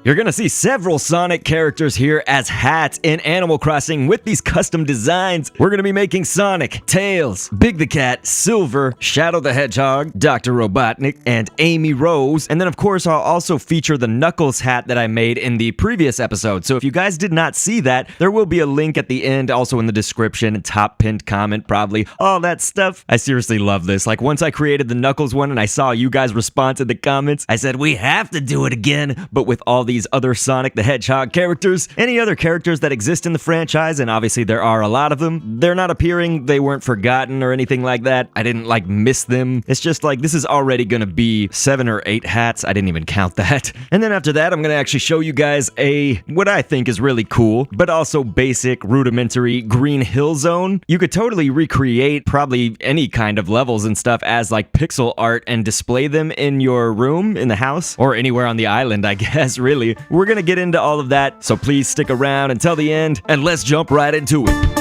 You're gonna see several Sonic characters here as hats in Animal Crossing with these custom designs. We're gonna be making Sonic, Tails, Big the Cat, Silver, Shadow the Hedgehog, Dr. Robotnik, and Amy Rose. And then of course I'll also feature the Knuckles hat that I made in the previous episode. So if you guys did not see that, there will be a link at the end, also in the description, top pinned comment probably, all that stuff. I seriously love this. Like once I created the Knuckles one and I saw you guys respond to the comments, I said we have to do it again, but with all these other Sonic the Hedgehog characters, any other characters that exist in the franchise, and obviously there are a lot of them. They're not appearing, they weren't forgotten or anything like that. I didn't like miss them. It's just like this is already gonna be 7 or 8 hats. I didn't even count that. And then after that, I'm gonna actually show you guys what I think is really cool, but also basic, rudimentary Green Hill Zone. You could totally recreate probably any kind of levels and stuff as like pixel art and display them in your room, in the house, or anywhere on the island, I guess, really. We're gonna get into all of that, so please stick around until the end, and let's jump right into it.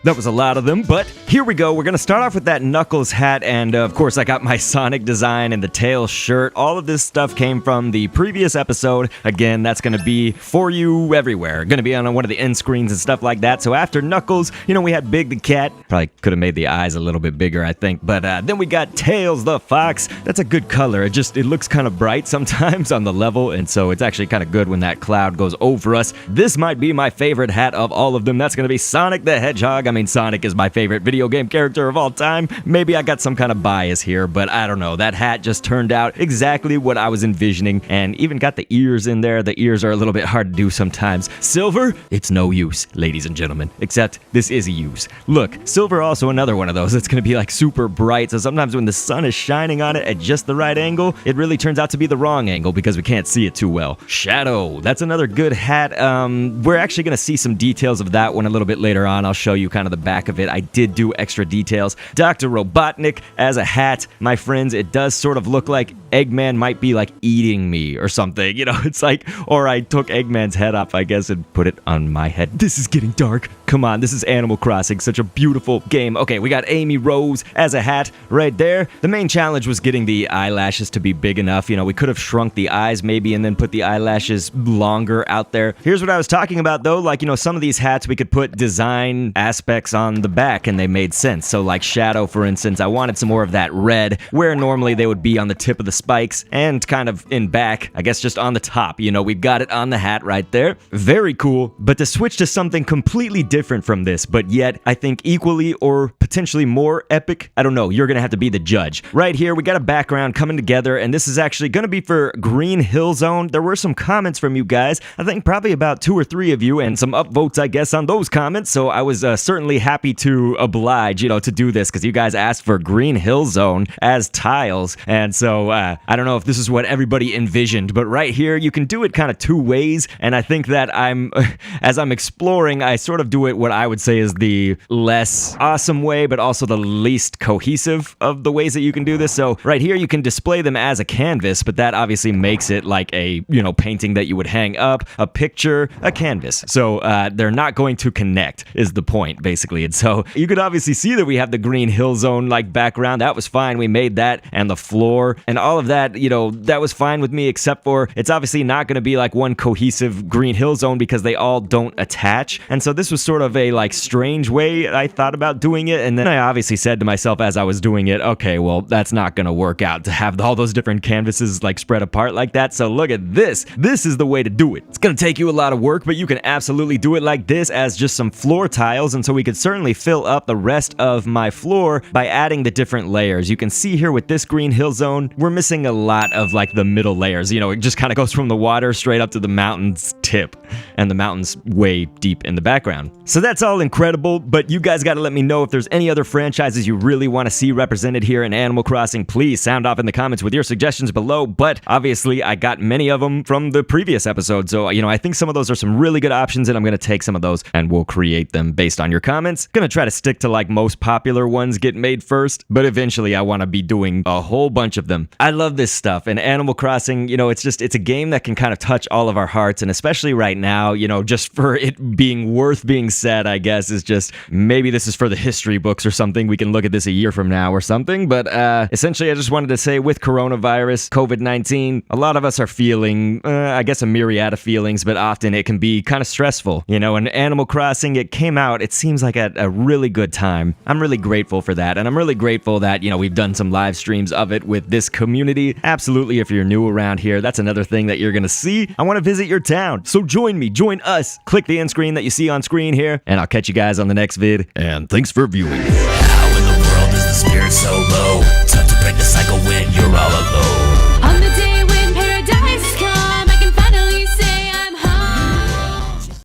That was a lot of them, but here we go. We're gonna start off with that Knuckles hat, and of course I got my Sonic design and the Tails shirt. All of this stuff came from the previous episode. Again, that's gonna be for you everywhere. Gonna be on one of the end screens and stuff like that. So after Knuckles, you know, we had Big the Cat. Probably could have made the eyes a little bit bigger, I think. But then we got Tails the Fox. That's a good color. It looks kind of bright sometimes on the level, and so it's actually kind of good when that cloud goes over us. This might be my favorite hat of all of them. That's gonna be Sonic the Hedgehog. I mean, Sonic is my favorite video game character of all time. Maybe I got some kind of bias here, but I don't know. That hat just turned out exactly what I was envisioning, and even got the ears in there. The ears are a little bit hard to do sometimes. Silver, it's no use, ladies and gentlemen, except this is a use. Look, Silver also another one of those. It's gonna be like super bright, so sometimes when the sun is shining on it at just the right angle, it really turns out to be the wrong angle because we can't see it too well. Shadow, that's another good hat. We're actually gonna see some details of that one a little bit later on. I'll show you kind of the back of it. I did do extra details. Dr. Robotnik as a hat. My friends, it does sort of look like Eggman might be like eating me or something. You know, it's like, or I took Eggman's head off, I guess, and put it on my head. This is getting dark. Come on, this is Animal Crossing, such a beautiful game. Okay, we got Amy Rose as a hat right there. The main challenge was getting the eyelashes to be big enough. You know, we could have shrunk the eyes maybe and then put the eyelashes longer out there. Here's what I was talking about though, like, you know, some of these hats we could put design aspects on the back and they made sense. So like Shadow, for instance, I wanted some more of that red, where normally they would be on the tip of the spikes and kind of in back, I guess just on the top. You know, we've got it on the hat right there. Very cool, but to switch to something completely different different from this, but yet I think equally or potentially more epic. I don't know. You're going to have to be the judge. Right here, we got a background coming together, and this is actually going to be for Green Hill Zone. There were some comments from you guys. I think probably about 2 or 3 of you, and some upvotes, I guess, on those comments. So I was certainly happy to oblige, to do this, because you guys asked for Green Hill Zone as tiles. And so I don't know if this is what everybody envisioned, but right here, you can do it kind of 2 ways. And I think that as I'm exploring, I sort of do it what I would say is the less awesome way, but also the least cohesive of the ways that you can do this. So right here, you can display them as a canvas, but that obviously makes it like a, painting that you would hang up, a picture, a canvas. So they're not going to connect is the point, basically. And so you could obviously see that we have the Green Hill Zone like background. That was fine. We made that, and the floor and all of that, that was fine with me, except for it's obviously not going to be like one cohesive Green Hill Zone because they all don't attach. And so this was sort of a like strange way I thought about doing it. And then I obviously said to myself as I was doing it, okay, well, that's not going to work out to have all those different canvases like spread apart like that. So look at this. This is the way to do it. It's going to take you a lot of work, but you can absolutely do it like this as just some floor tiles. And so we could certainly fill up the rest of my floor by adding the different layers. You can see here with this Green Hill Zone, we're missing a lot of like the middle layers. It just kind of goes from the water straight up to the mountain's tip, and the mountain's way deep in the background. So that's all incredible, but you guys got to let me know if there's any other franchises you really want to see represented here in Animal Crossing. Please sound off in the comments with your suggestions below, but obviously I got many of them from the previous episode, so I think some of those are some really good options, and I'm going to take some of those and we'll create them based on your comments. Gonna try to stick to like most popular ones get made first, but eventually I want to be doing a whole bunch of them. I love this stuff, and Animal Crossing, it's a game that can kind of touch all of our hearts, and especially right now, just for it being worth being said, I guess, is just maybe this is for the history books or something. We can look at this a year from now or something, but essentially I just wanted to say with coronavirus, COVID-19, a lot of us are feeling, I guess, a myriad of feelings, but often it can be kind of stressful, and Animal Crossing, it came out, it seems like at a really good time. I'm really grateful for that, and I'm really grateful that, we've done some live streams of it with this community. Absolutely, if you're new around here, that's another thing that you're gonna see. I want to visit your town, so join me, join us. Click the end screen that you see on screen here, and I'll catch you guys on the next vid, and thanks for viewing. How in the world is the spirit so low?